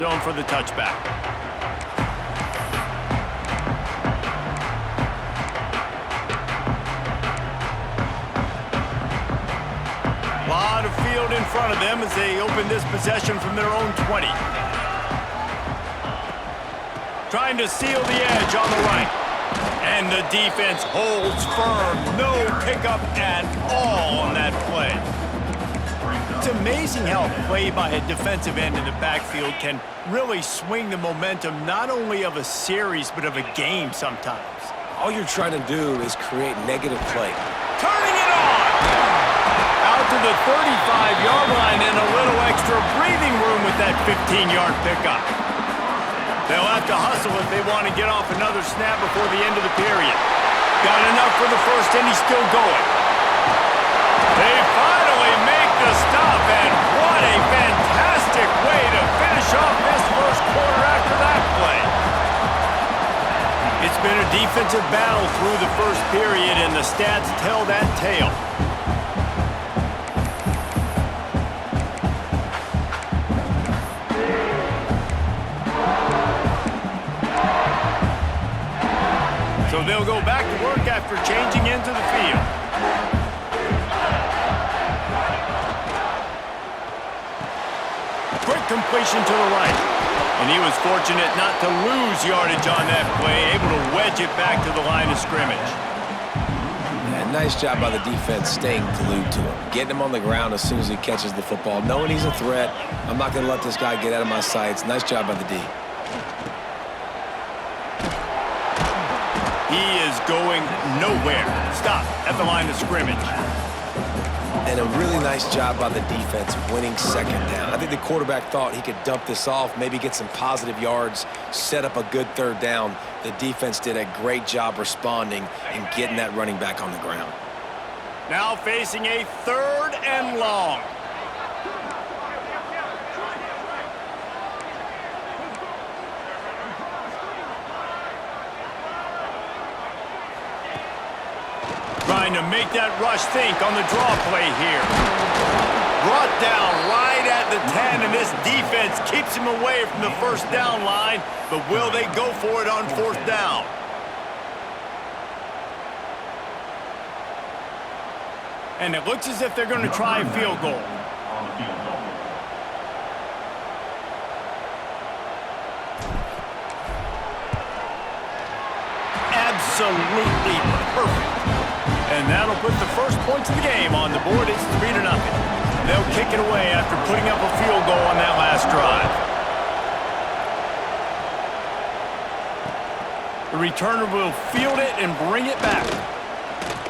zone for the touchback. Lot of field in front of them as they open this possession from their own 20. Trying to seal the edge on the right. And the defense holds firm. No pickup at all on that play. It's amazing how a play by a defensive end in the backfield can really swing the momentum not only of a series but of a game sometimes. All you're trying to do is create negative play. Turning it on! Out to the 35-yard line and a little extra breathing room with that 15-yard pickup. They'll have to hustle if they want to get off another snap before the end of the period. Got enough for the first, and he's still going. They finally make the stop, and what a fantastic way to finish off this first quarter after that play. It's been a defensive battle through the first period, and the stats tell that tale. So they'll go back to work after changing into the field. Quick completion to the right. And he was fortunate not to lose yardage on that play, able to wedge it back to the line of scrimmage. Yeah, nice job by the defense staying glued to him. Getting him on the ground as soon as he catches the football. Knowing he's a threat, I'm not going to let this guy get out of my sights. Nice job by the D. He is going nowhere. Stop at the line of scrimmage. And a really nice job by the defense winning second down. I think the quarterback thought he could dump this off, maybe get some positive yards, set up a good third down. The defense did a great job responding and getting that running back on the ground. Now facing a 3rd and long. Trying to make that rush think on the draw play here. Brought down right at the 10, and this defense keeps him away from the first down line, but will they go for it on 4th down? And it looks as if they're going to try a field goal. Absolutely perfect. And that'll put the first points of the game on the board. It's 3-0. They'll kick it away after putting up a field goal on that last drive. The returner will field it and bring it back.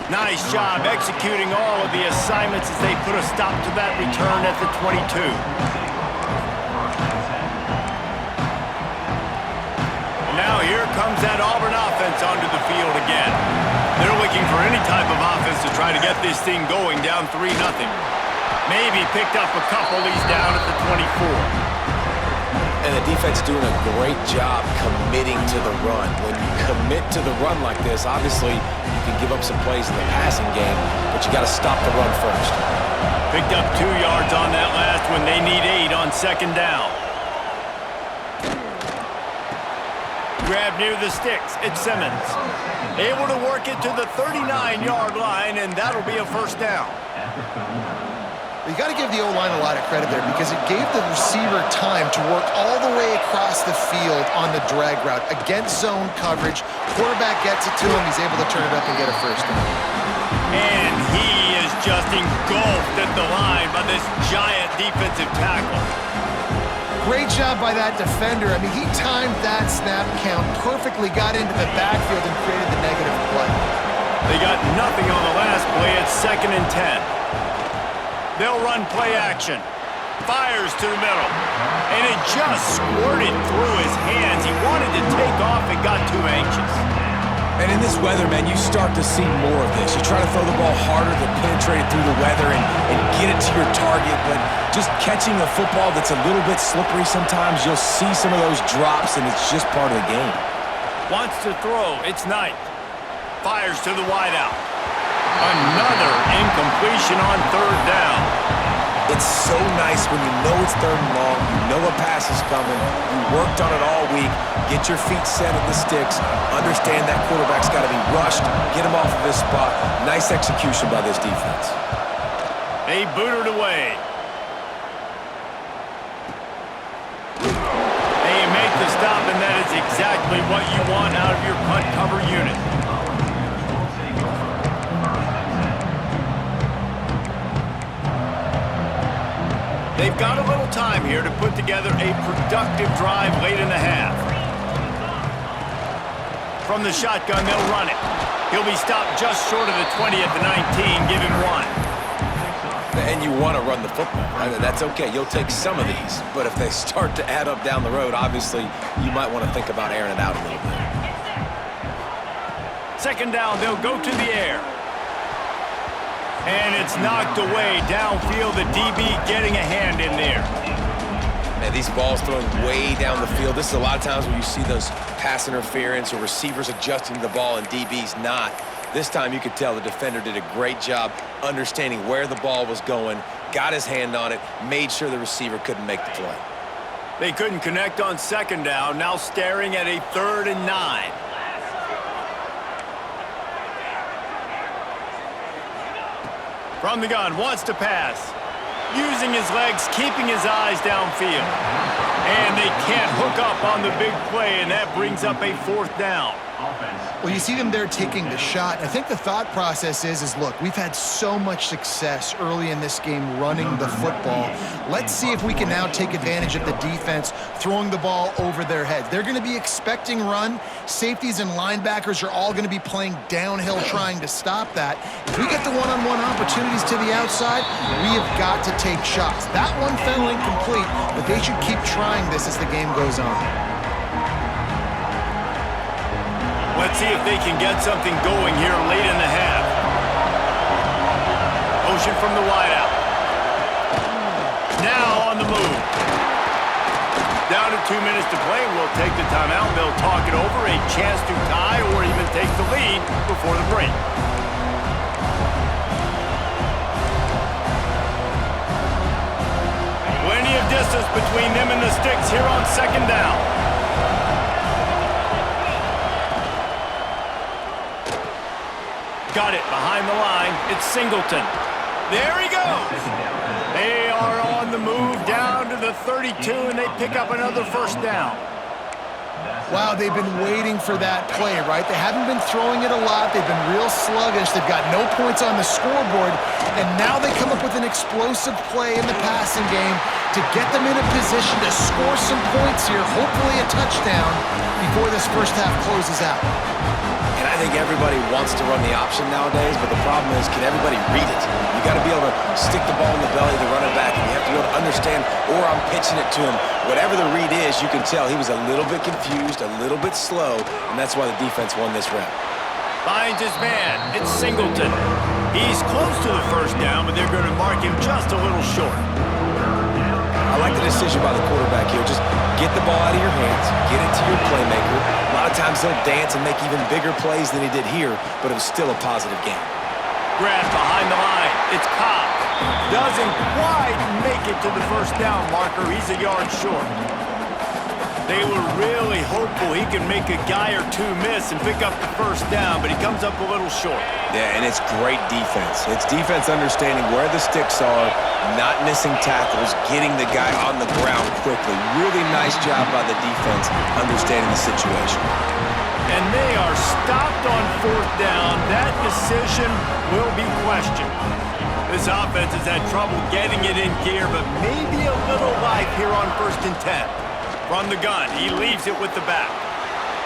Nice job executing all of the assignments as they put a stop to that return at the 22. And now here comes that Auburn offense onto the field again. They're looking for any type of offense to try to get this thing going down 3-0. Maybe picked up a couple. He's down at the 24. And the defense doing a great job committing to the run. When you commit to the run like this, obviously you can give up some plays in the passing game, but you got to stop the run first. Picked up 2 yards on that last one. They need 8 on 2nd down. Grab near the sticks. It's Simmons. Able to work it to the 39-yard line, and that'll be a 1st down. You got to give the O-line a lot of credit there because it gave the receiver time to work all the way across the field on the drag route against zone coverage. Quarterback gets it to him. He's able to turn it up and get a 1st down. And he is just engulfed at the line by this giant defensive tackle. Great job by that defender. I mean, he timed that snap count perfectly, got into the backfield and created the negative play. They got nothing on the last play. It's 2nd and 10. They'll run play action. Fires to the middle. And it just squirted through his hands. He wanted to take off and got too anxious. And in this weather, man, you start to see more of this. You try to throw the ball harder to penetrate it through the weather and get it to your target, but just catching a football that's a little bit slippery sometimes, you'll see some of those drops, and it's just part of the game. Wants to throw. It's Knight. Fires to the wideout. Another incompletion on 3rd down. It's so nice when you know it's 3rd and long, you know a pass is coming, you worked on it all week, get your feet set at the sticks, understand that quarterback's got to be rushed, get him off of his spot. Nice execution by this defense. They boot it away. They make the stop, and that is exactly what you want out of your punt cover unit. They've got a little time here to put together a productive drive late in the half. From the shotgun, they'll run it. He'll be stopped just short of the 20 at the 19, giving 1. And you want to run the football, right? That's okay. You'll take some of these. But if they start to add up down the road, obviously, you might want to think about airing it out a little bit. 2nd down, they'll go to the air. And it's knocked away downfield. The DB getting a hand in there. Man, these balls thrown way down the field. This is a lot of times when you see those pass interference or receivers adjusting to the ball and DBs not. This time you could tell the defender did a great job understanding where the ball was going, got his hand on it, made sure the receiver couldn't make the play. They couldn't connect on 2nd down, now staring at a 3rd and 9. From the gun, wants to pass. Using his legs, keeping his eyes downfield. And they can't hook up on the big play, and that brings up a 4th down. Well, you see them there taking the shot. I think the thought process is look, we've had so much success early in this game running the football. Let's see if we can now take advantage of the defense throwing the ball over their heads. They're going to be expecting run. Safeties and linebackers are all going to be playing downhill trying to stop that. If we get the one-on-one opportunities to the outside, we have got to take shots. That one fell incomplete, but they should keep trying this as the game goes on. Let's see if they can get something going here late in the half. Motion from the wideout. Now on the move. Down to 2 minutes to play. We'll take the timeout. They'll talk it over. A chance to tie or even take the lead before the break. Plenty of distance between them and the sticks here on 2nd down. Got it behind the line. It's Singleton. There he goes. They are on the move down to the 32, and they pick up another 1st down. Wow, they've been waiting for that play, right? They haven't been throwing it a lot. They've been real sluggish. They've got no points on the scoreboard, and now they come up with an explosive play in the passing game to get them in a position to score some points here, hopefully a touchdown, before this 1st half closes out. And I think everybody wants to run the option nowadays, but the problem is, can everybody read it? You got to be able to stick the ball in the belly of the running back, and you have to be able to understand, or I'm pitching it to him. Whatever the read is, you can tell he was a little bit confused, a little bit slow, and that's why the defense won this round. Finds his man. It's Singleton. He's close to the 1st down, but they're going to mark him just a little short. I like the decision by the quarterback here. Just get the ball out of your hands, get it to your playmaker. A lot of times he'll dance and make even bigger plays than he did here, but it was still a positive game. Grab behind the line. It's Cobb. Doesn't quite make it to the 1st down marker. He's a yard short. They were really hopeful he could make a guy or two miss and pick up the 1st down, but he comes up a little short. Yeah, and it's great defense. It's defense understanding where the sticks are, not missing tackles, getting the guy on the ground quickly. Really nice job by the defense understanding the situation. And they are stopped on 4th down. That decision will be questioned. This offense has had trouble getting it in gear, but maybe a little life here on 1st and 10. From the gun, he leaves it with the back.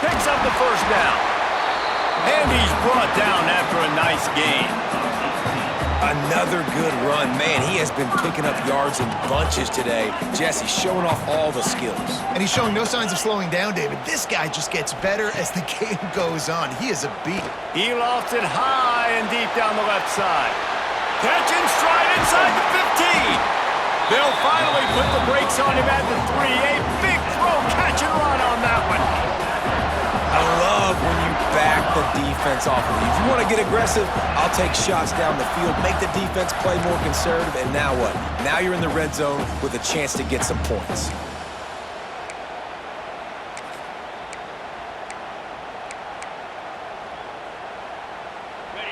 Picks up the 1st down. And he's brought down after a nice gain. Another good run. Man, he has been picking up yards in bunches today. Jesse showing off all the skills. And he's showing no signs of slowing down, David. This guy just gets better as the game goes on. He is a beast. He lofts it high and deep down the left side. Catch and stride inside the 15. They'll finally put the brakes on him at the 3. A big throw, catch and run on that one. I love when you back the defense defense off of you. If you want to get aggressive, I'll take shots down the field, make the defense play more conservative, and now what? Now you're in the red zone with a chance to get some points.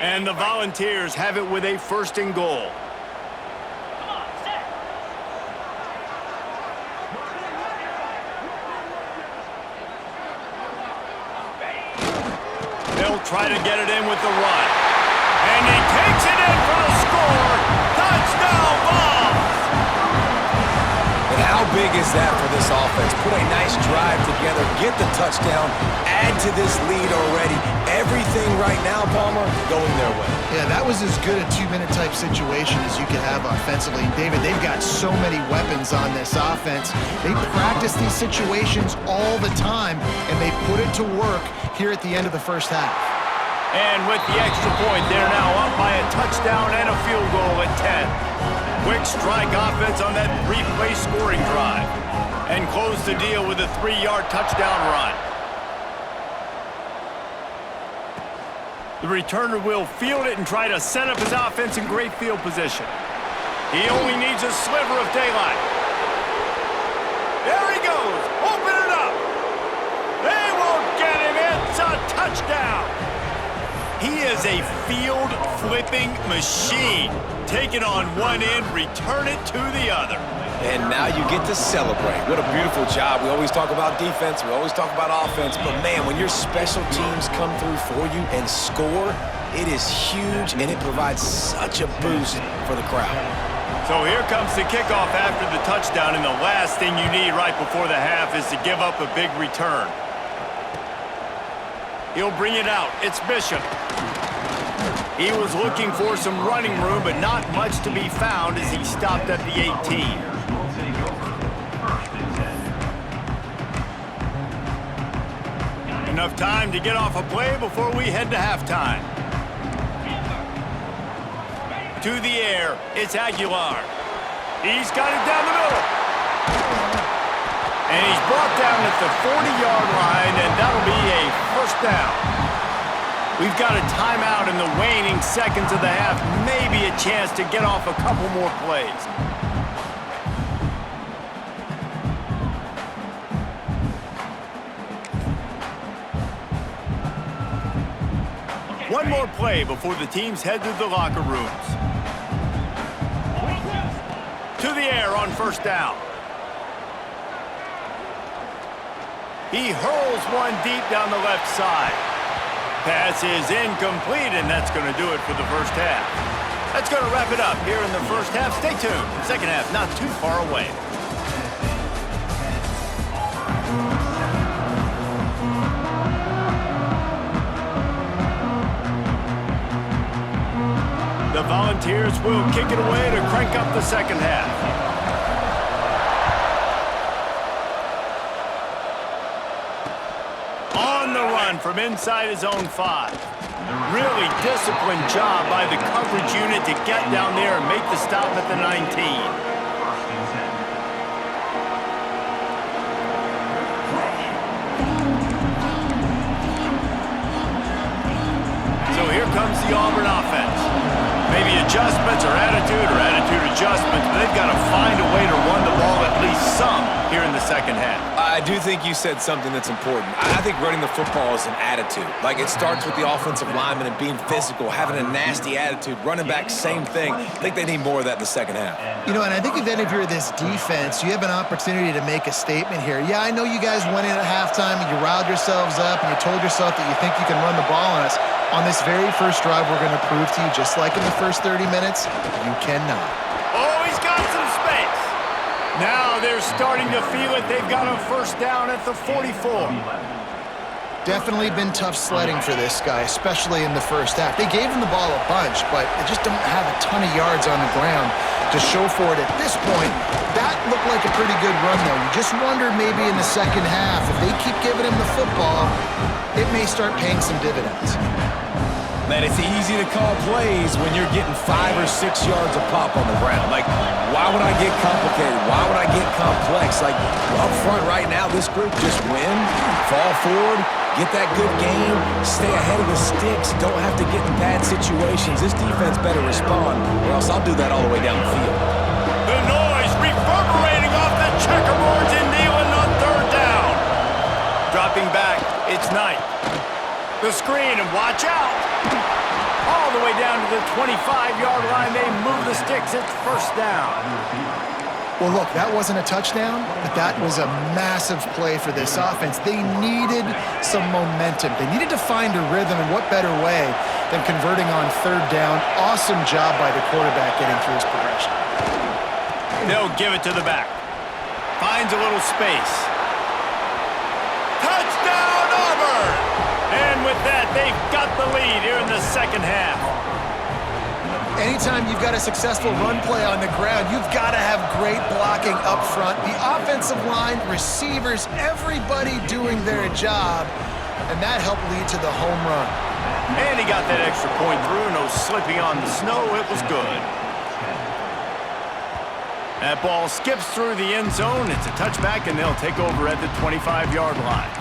And the Volunteers have it with a 1st and goal. They'll try to get it in with the run. And he takes it in for the score. Touchdown, Vols! And how big is that for this offense? Put a nice drive together, get the touchdown, add to this lead already. Everything right now, Palmer, going their way. Yeah, that was as good a 2-minute type situation as you could have offensively. David, they've got so many weapons on this offense. They practice these situations all the time, and they put it to work here at the end of the first half. And with the extra point, they're now up by a touchdown and a field goal at 10. Quick strike offense on that 3-play scoring drive. And close the deal with a 3-yard touchdown run. The returner will field it and try to set up his offense in great field position. He only needs a sliver of daylight. There he goes. Open it up. They won't get him. It's a touchdown. He is a field-flipping machine. Take it on one end, return it to the other. And now you get to celebrate. What a beautiful job. We always talk about defense, we always talk about offense, but man, when your special teams come through for you and score, it is huge, and it provides such a boost for the crowd. So here comes the kickoff after the touchdown, and the last thing you need right before the half is to give up a big return. He'll bring it out. It's Bishop. He was looking for some running room, but not much to be found as he stopped at the 18. Enough time to get off a play before we head to halftime. To the air, it's Aguilar. He's got it down the middle. And he's brought down at the 40-yard line, and that'll be a 1st down. We've got a timeout in the waning seconds of the half, maybe a chance to get off a couple more plays. One more play before the teams head to the locker rooms. To the air on 1st down. He hurls one deep down the left side. Pass is incomplete, and that's going to do it for the first half. That's going to wrap it up here in the first half. Stay tuned. Second half not too far away. The Volunteers will kick it away to crank up the second half. From inside his own 5. Really disciplined job by the coverage unit to get down there and make the stop at the 19. So here comes the Auburn offense. Maybe adjustments or attitude adjustments, but they've got to find a way to run the ball at least some here in the second half. I do think you said something that's important. I think running the football is an attitude. Like, it starts with the offensive lineman and being physical, having a nasty attitude. Running back, same thing. I think they need more of that in the second half. You know, and I think then if you're this defense, you have an opportunity to make a statement here. Yeah, I know you guys went in at halftime and you riled yourselves up and you told yourself that you think you can run the ball on us. On this very first drive, we're going to prove to you, just like in the first 30 minutes, you cannot. Oh, he's got some space. Now they're starting to feel it. They've got a 1st down at the 44. Definitely been tough sledding for this guy, especially in the first half. They gave him the ball a bunch, but they just don't have a ton of yards on the ground to show for it at this point. That looked like a pretty good run, though. You just wonder maybe in the second half, if they keep giving him the football, it may start paying some dividends. Man, it's easy to call plays when you're getting 5 or 6 yards a pop on the ground. Like, why would I get complicated? Why would I get complex? Like, up front right now, this group just win, fall forward, Get that good game, stay ahead of the sticks, don't have to get in bad situations. This defense better respond, or else I'll do that all the way down the field. The noise reverberating off the checkerboards and kneeling on third down. Dropping back, it's Knight. The screen, and watch out. All the way down to the 25-yard line. They move the sticks. It's first down. Well, look, that wasn't a touchdown, but that was a massive play for this offense. They needed some momentum. They needed to find a rhythm, and what better way than converting on third down. Awesome job by the quarterback getting through his progression. They'll give it to the back. Finds a little space. Touchdown, Auburn! And with that, they've got the lead here in the second half. Anytime you've got a successful run play on the ground, you've got to have great blocking up front. The offensive line, receivers, everybody doing their job, and that helped lead to the home run. And he got that extra point through. No slipping on the snow. It was good. That ball skips through the end zone. It's a touchback, and they'll take over at the 25-yard line.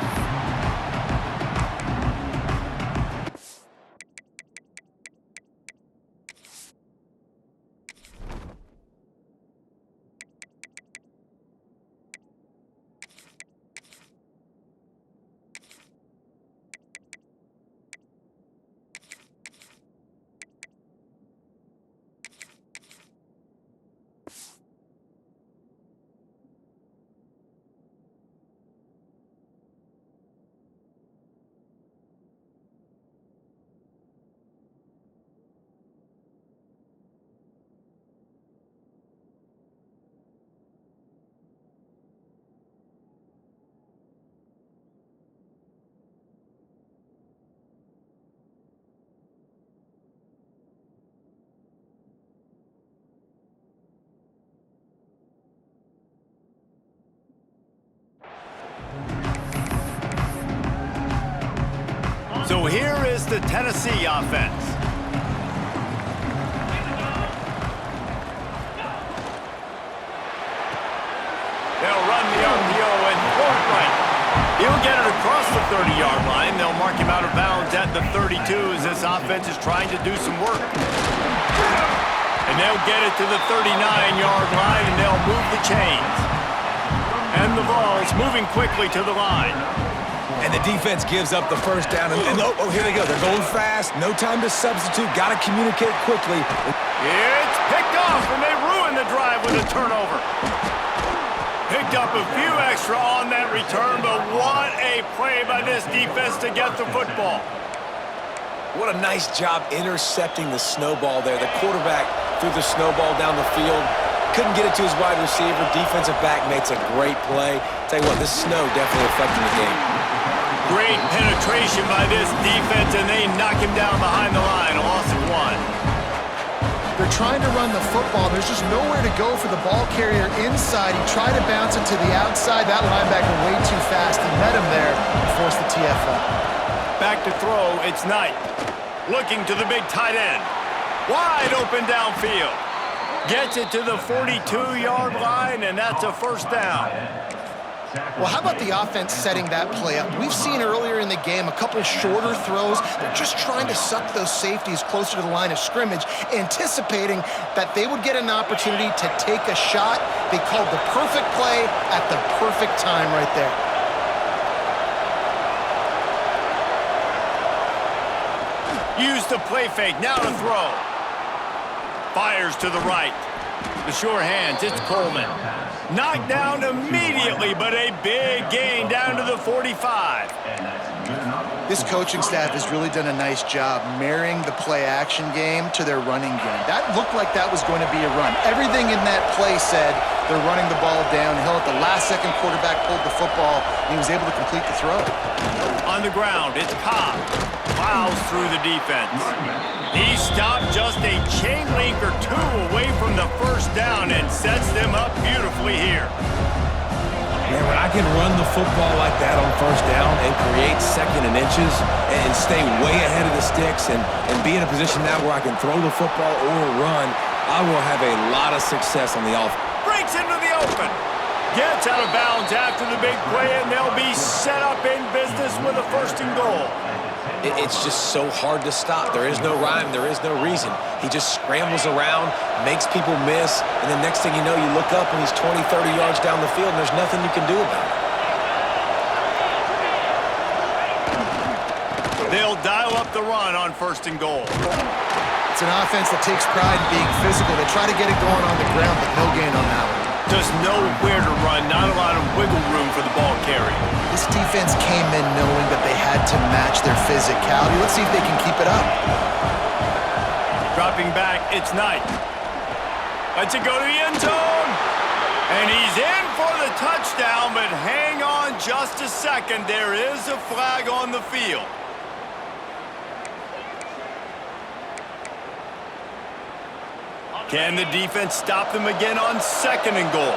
So here is the Tennessee offense. They'll run the RPO and throw it right. He'll get it across the 30-yard line. They'll mark him out of bounds at the 32 as this offense is trying to do some work. And they'll get it to the 39-yard line, and they'll move the chains. And the ball's moving quickly to the line. And the defense gives up the first down. And here they go. They're going fast. No time to substitute. Got to communicate quickly. It's picked off, and they ruin the drive with a turnover. Picked up a few extra on that return, but what a play by this defense to get the football. What a nice job intercepting the snowball there. The quarterback threw the snowball down the field. Couldn't get it to his wide receiver. Defensive back makes a great play. Tell you what, this snow definitely affecting the game. Great penetration by this defense, and they knock him down behind the line. A loss of 1. They're trying to run the football. There's just nowhere to go for the ball carrier inside. He tried to bounce it to the outside. That linebacker way too fast. He met him there and forced the TFL. Back to throw, it's Knight. Looking to the big tight end. Wide open downfield. Gets it to the 42-yard line, and that's a first down. Well, how about the offense setting that play up? We've seen earlier in the game a couple shorter throws. They're just trying to suck those safeties closer to the line of scrimmage, anticipating that they would get an opportunity to take a shot. They called the perfect play at the perfect time right there. Use the play fake, now to throw. Fires to the right. The sure hands, it's Coleman. Knocked down immediately, but a big gain down to the 45. This coaching staff has really done a nice job marrying the play-action game to their running game. That looked like that was going to be a run. Everything in that play said they're running the ball downhill. At the last second, quarterback pulled the football, and he was able to complete the throw. On the ground, it's Cobb. Plows through the defense. He stopped just a chain link or two away from the first down and sets them up beautifully here. Man, when I can run the football like that on first down and create second and inches and stay way ahead of the sticks and be in a position now where I can throw the football or run, I will have a lot of success on the offense. Breaks into the open. Gets out of bounds after the big play, and they'll be set up in business with a 1st and goal. It's just so hard to stop. There is no rhyme. There is no reason. He just scrambles around, makes people miss, and the next thing you know, you look up and he's 20, 30 yards down the field, and there's nothing you can do about it. They'll dial up the run on 1st and goal. It's an offense that takes pride in being physical. They try to get it going on the ground, but no gain on that one. Just nowhere to run, not a lot of wiggle room for the ball carrier. This defense came in knowing that they had to match their physicality. Let's see if they can keep it up. Dropping back, it's Knight. Lets it go to the end zone. And he's in for the touchdown, but hang on just a second. There is a flag on the field. Can the defense stop them again on 2nd and goal?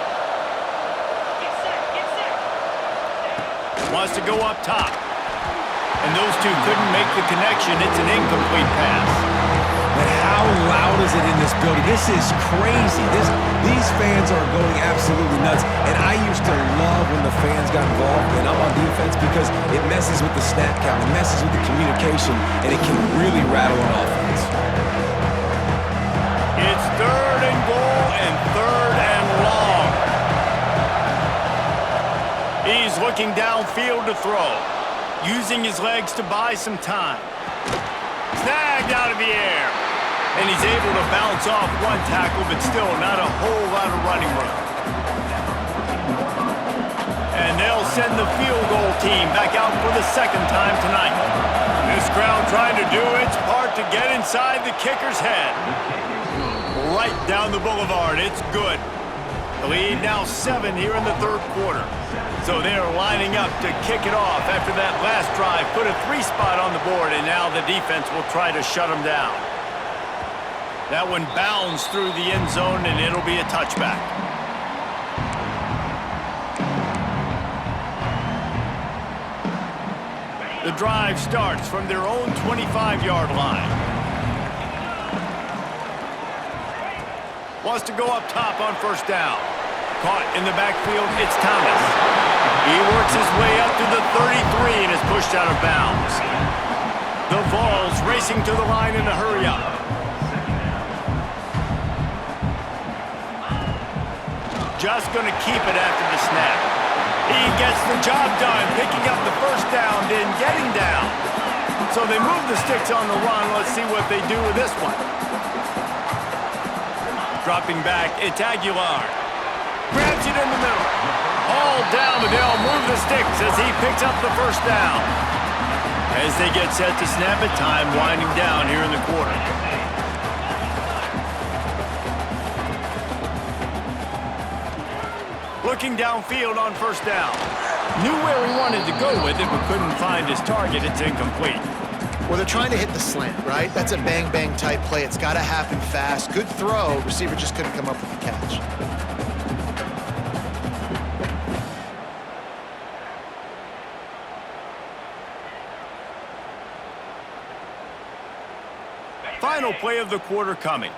Wants to go up top. And those two couldn't make the connection. It's an incomplete pass. But how loud is it in this building? This is crazy. These fans are going absolutely nuts. And I used to love when the fans got involved, and I'm on defense, because it messes with the snap count, it messes with the communication, and it can really rattle an offense. It's 3rd and goal and 3rd and long. He's looking downfield to throw, using his legs to buy some time. Snagged out of the air. And he's able to bounce off one tackle, but still not a whole lot of running room. And they'll send the field goal team back out for the 2nd time tonight. This crowd trying to do its part to get inside the kicker's head. Right down the boulevard. It's good. The lead now 7 here in the 3rd quarter. So they're lining up to kick it off after that last drive. Put a 3-spot on the board, and now the defense will try to shut them down. That one bounds through the end zone, and it'll be a touchback. The drive starts from their own 25-yard line. Wants to go up top on 1st down. Caught in the backfield, it's Thomas. He works his way up to the 33 and is pushed out of bounds. The Vols racing to the line in a hurry-up. Just going to keep it after the snap. He gets the job done, picking up the 1st down, then getting down. So they move the sticks on the run. Let's see what they do with this one. Dropping back, it's Aguilar. Grabs it in the middle. All down, but they'll move the sticks as he picks up the 1st down. As they get set to snap it, time winding down here in the quarter. Looking downfield on 1st down. Knew where he wanted to go with it, but couldn't find his target. It's incomplete. Well, they're trying to hit the slant, right? That's a bang-bang type play. It's got to happen fast. Good throw. Receiver just couldn't come up with the catch. Final play of the quarter coming.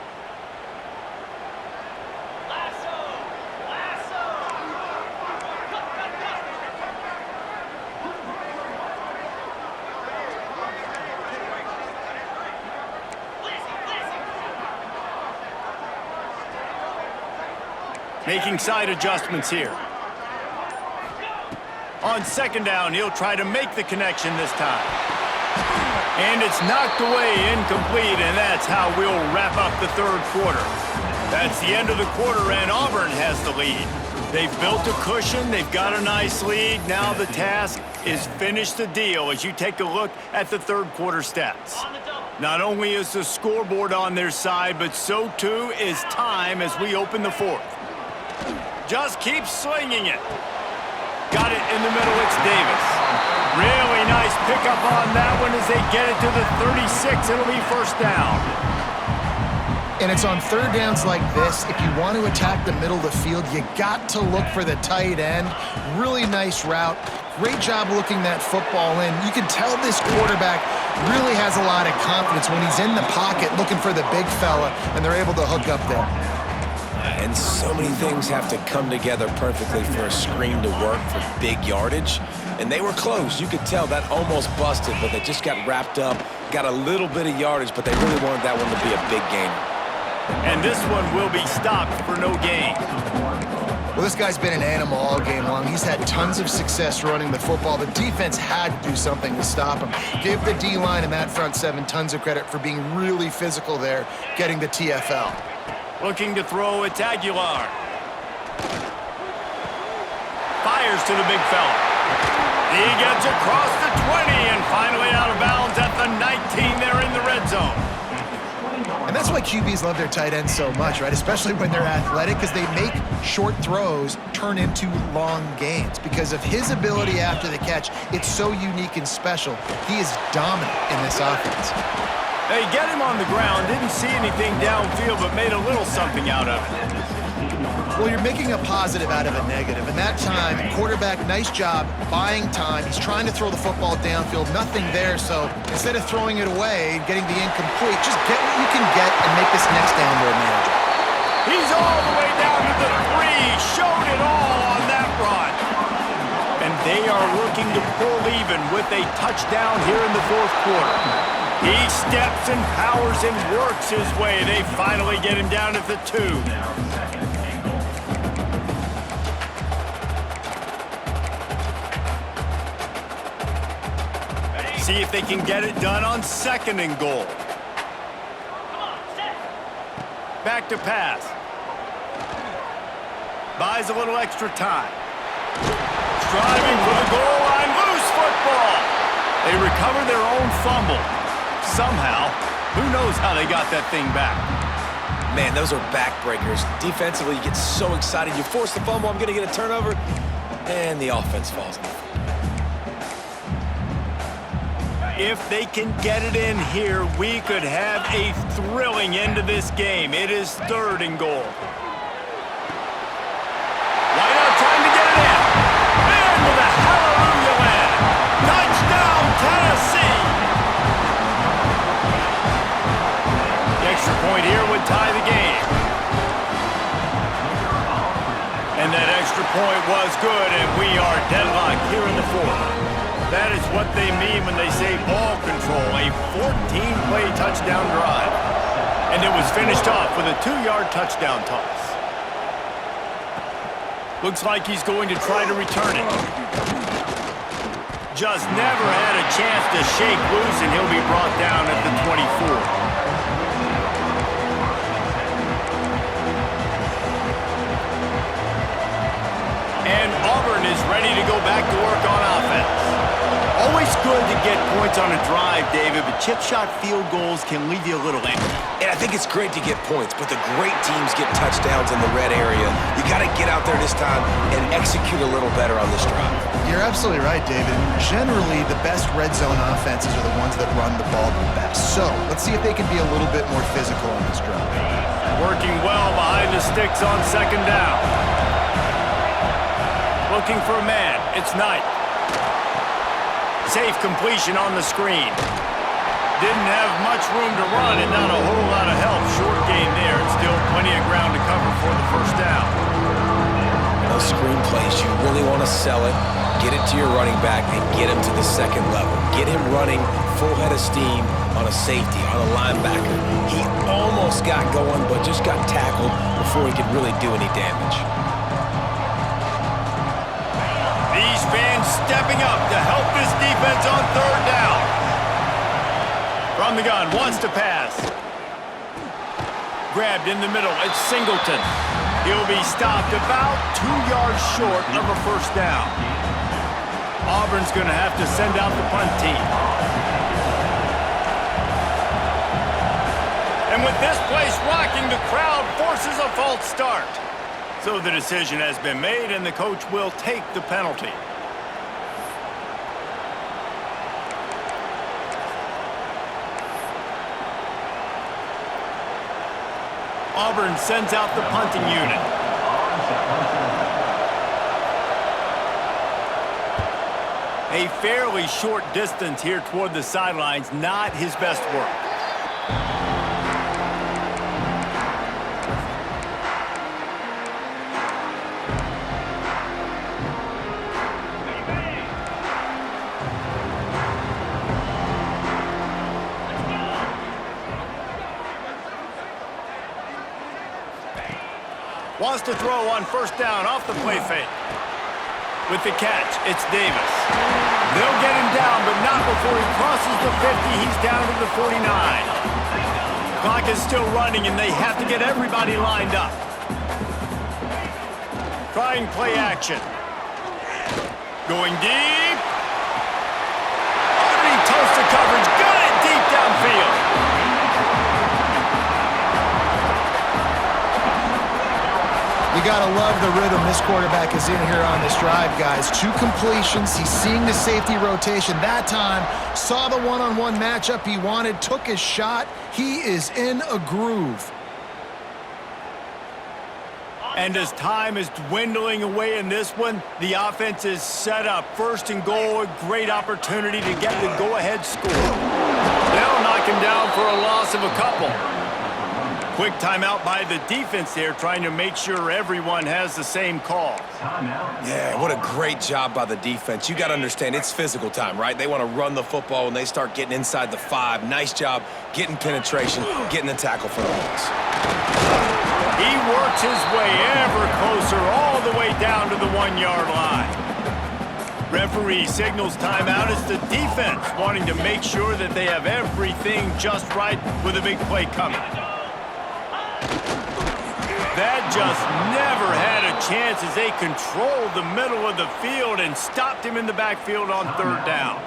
Making side adjustments here. On 2nd down, he'll try to make the connection this time. And it's knocked away, incomplete, and that's how we'll wrap up the 3rd quarter. That's the end of the quarter, and Auburn has the lead. They've built a cushion. They've got a nice lead. Now the task is finish the deal as you take a look at the 3rd quarter stats. Not only is the scoreboard on their side, but so too is time as we open the 4th. Just keep slinging it. Got it in the middle, it's Davis. Really nice pickup on that one as they get it to the 36. It'll be 1st down. And it's on 3rd downs like this. If you want to attack the middle of the field, you got to look for the tight end. Really nice route. Great job looking that football in. You can tell this quarterback really has a lot of confidence when he's in the pocket looking for the big fella, and they're able to hook up there. And so many things have to come together perfectly for a screen to work for big yardage. And they were close. You could tell that almost busted, but they just got wrapped up, got a little bit of yardage, but they really wanted that one to be a big gainer. And this one will be stopped for no gain. Well, this guy's been an animal all game long. He's had tons of success running the football. The defense had to do something to stop him. Give the D-line and that front seven tons of credit for being really physical there, getting the TFL. Looking to throw, it's Aguilar. Fires to the big fella. He gets across the 20 and finally out of bounds at the 19 there in the red zone. And that's why QBs love their tight ends so much, right? Especially when they're athletic, because they make short throws turn into long gains. Because of his ability after the catch, it's so unique and special. He is dominant in this offense. They get him on the ground, didn't see anything downfield, but made a little something out of it. Well, you're making a positive out of a negative. And that time, quarterback, nice job buying time. He's trying to throw the football downfield, nothing there. So instead of throwing it away, getting the incomplete, just get what you can get and make this next down more manageable. He's all the way down to the 3, showed it all on that run. And they are looking to pull even with a touchdown here in the fourth quarter. He steps and powers and works his way. They finally get him down at the 2. See if they can get it done on 2nd and goal. Back to pass. Buys a little extra time. Striving for the goal line. Loose football. They recover their own fumble. Somehow, who knows how they got that thing back. Man, those are backbreakers. Defensively, you get so excited. You force the fumble, I'm going to get a turnover, and the offense falls in. If they can get it in here, we could have a thrilling end to this game. It is 3rd and goal. Whiteout trying to get it in. And with a hallelujah land. Touchdown, Tennessee. The extra point here would tie the game. And that extra point was good, and we are deadlocked here in the 4th. That is what they mean when they say ball control, a 14-play touchdown drive. And it was finished off with a 2-yard touchdown toss. Looks like he's going to try to return it. Just never had a chance to shake loose, and he'll be brought down at the 24. And Auburn is ready to go back to work on offense. Always good to get points on a drive, David, but chip shot field goals can leave you a little empty. And I think it's great to get points, but the great teams get touchdowns in the red area. You got to get out there this time and execute a little better on this drive. You're absolutely right, David. Generally, the best red zone offenses are the ones that run the ball the best. So let's see if they can be a little bit more physical on this drive. Working well behind the sticks on 2nd down. Looking for a man. It's Knight. Safe completion on the screen. Didn't have much room to run and not a whole lot of help. Short gain there and still plenty of ground to cover for the 1st down. Those screen plays, you really want to sell it, get it to your running back, and get him to the 2nd level. Get him running full head of steam on a safety, on a linebacker. He almost got going, but just got tackled before he could really do any damage. These fans stepping up to help this defense on 3rd down. From the gun, wants to pass. Grabbed in the middle, it's Singleton. He'll be stopped about 2 yards short of a 1st down. Auburn's going to have to send out the punt team. And with this place rocking, the crowd forces a false start. So the decision has been made, and the coach will take the penalty. Auburn sends out the punting unit. A fairly short distance here toward the sidelines, not his best work. Wants to throw on first down off the play fake. With the catch, it's Davis. They'll get him down, but not before he crosses the 50. He's down to the 49. Clock is still running, and they have to get everybody lined up. Trying play action. Going deep. Underneath toast to coverage. Got it deep downfield. You gotta love the rhythm this quarterback is in here on this drive, guys. 2 completions. He's seeing the safety rotation that time. Saw the one-on-one matchup he wanted. Took his shot. He is in a groove. And as time is dwindling away in this one, the offense is set up. First and goal, a great opportunity to get the go-ahead score. They'll knock him down for a loss of a couple. Quick timeout by the defense there, trying to make sure everyone has the same call. Yeah, what a great job by the defense. You got to understand, it's physical time, right? They want to run the football when they start getting inside the 5. Nice job getting penetration, getting the tackle for the loss. He works his way ever closer all the way down to the 1-yard line. Referee signals timeout as the defense wanting to make sure that they have everything just right with a big play coming. That just never had a chance as they controlled the middle of the field and stopped him in the backfield on 3rd down.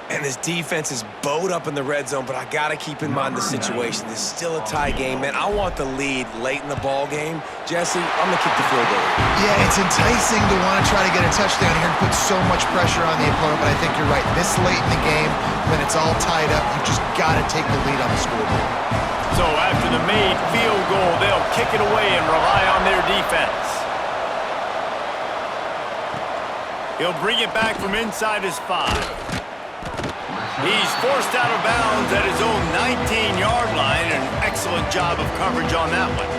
And this defense is bowed up in the red zone, but I got to keep in mind the situation. This is still a tie game, man. I want the lead late in the ball game. Jesse, I'm going to kick the field goal. Yeah, it's enticing to want to try to get a touchdown here and put so much pressure on the opponent, but I think you're right. This late in the game, when it's all tied up, you just got to take the lead on the scoreboard. So after the made field goal, they'll kick it away and rely on their defense. He'll bring it back from inside his 5. He's forced out of bounds at his own 19-yard line. An excellent job of coverage on that one.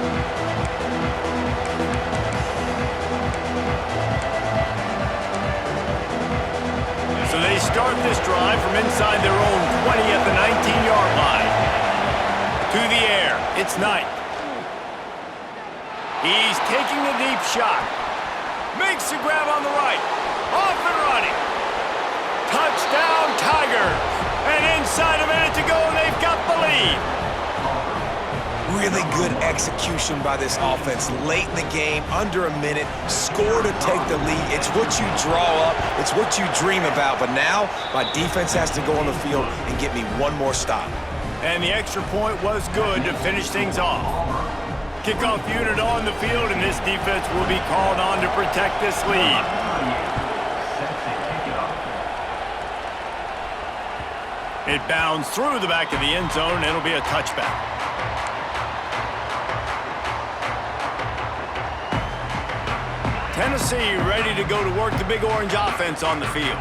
So they start this drive from inside their own 20 at the 19-yard line. To the air, it's Knight. He's taking the deep shot. Makes the grab on the right. Off and running. Touchdown, Tigers. And inside a minute to go, they've got the lead. Really good execution by this offense. Late in the game, under a minute, score to take the lead. It's what you draw up. It's what you dream about. But now, my defense has to go on the field and get me one more stop. And the extra point was good to finish things off. Kickoff unit on the field, and this defense will be called on to protect this lead. It bounds through the back of the end zone, and it'll be a touchback. Tennessee ready to go to work the Big Orange offense on the field.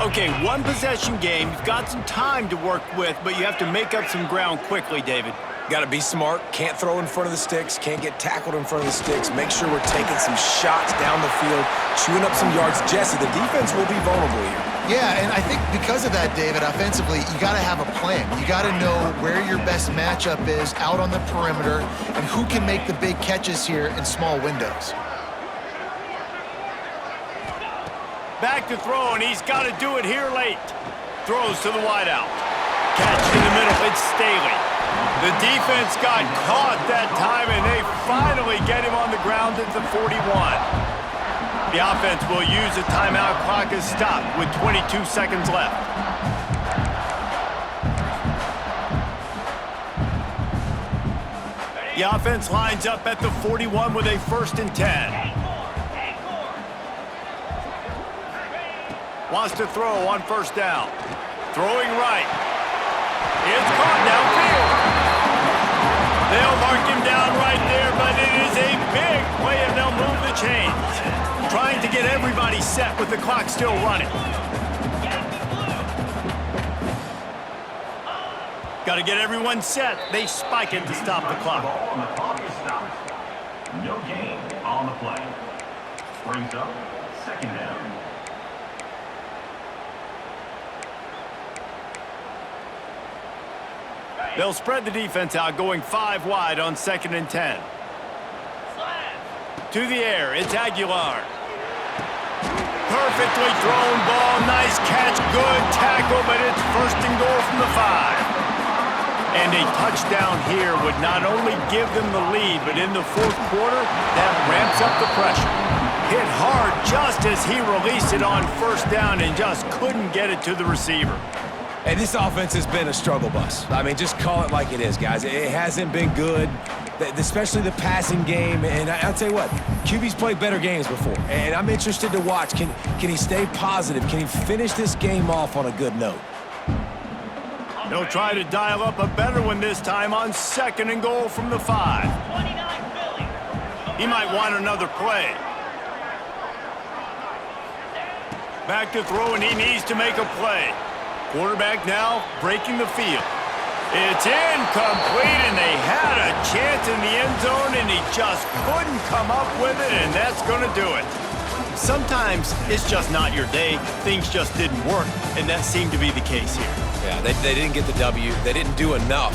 Okay, 1 possession game. You've got some time to work with, but you have to make up some ground quickly, David. Got to be smart. Can't throw in front of the sticks. Can't get tackled in front of the sticks. Make sure we're taking some shots down the field, chewing up some yards. Jesse, the defense will be vulnerable here. Yeah, and I think because of that, David, offensively, you got to have a plan. You got to know where your best matchup is out on the perimeter and who can make the big catches here in small windows. Back to throw, and he's got to do it here late. Throws to the wideout. Catch in the middle. It's Staley. The defense got caught that time, and they finally get him on the ground at the 41. The offense will use a timeout. Clock is stopped with 22 seconds left. The offense lines up at the 41 with a 1st and 10. Wants to throw on 1st down. Throwing right. It's caught downfield. They'll mark him down right there, but it is a big play, and they'll move the chains. Trying to get everybody set with the clock still running. Got to get everyone set. They spike it to stop the clock. No gain on the play. Brings up 2nd down. They'll spread the defense out, going 5 wide on 2nd and 10. To the air, it's Aguilar. Perfectly thrown ball, nice catch, good tackle, but it's first and goal from the 5. And a touchdown here would not only give them the lead, but in the fourth quarter, that ramps up the pressure. Hit hard just as he released it on first down and just couldn't get it to the receiver. Hey, this offense has been a struggle bus. I mean, just call it like it is, guys. It hasn't been good, especially the passing game. And I'll tell you what, QB's played better games before. And I'm interested to watch. Can he stay positive? Can he finish this game off on a good note? They'll try to dial up a better one this time on second and goal from the 5. He might want another play. Back to throw, and he needs to make a play. Quarterback now breaking the field. It's incomplete, and they had a chance in the end zone, and he just couldn't come up with it, and that's going to do it. Sometimes it's just not your day. Things just didn't work, and that seemed to be the case here. Yeah, they didn't get the W. They didn't do enough.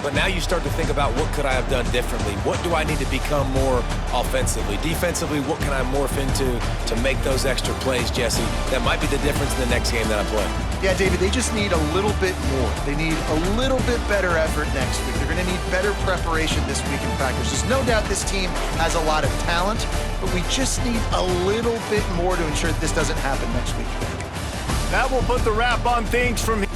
But now you start to think about what could I have done differently? What do I need to become more offensively? Defensively, what can I morph into to make those extra plays, Jesse? That might be the difference in the next game that I play. Yeah, David, they just need a little bit more. They need a little bit better effort next week. They're going to need better preparation this week in practice. There's no doubt this team has a lot of talent, but we just need a little bit more to ensure that this doesn't happen next week. That will put the wrap on things from here.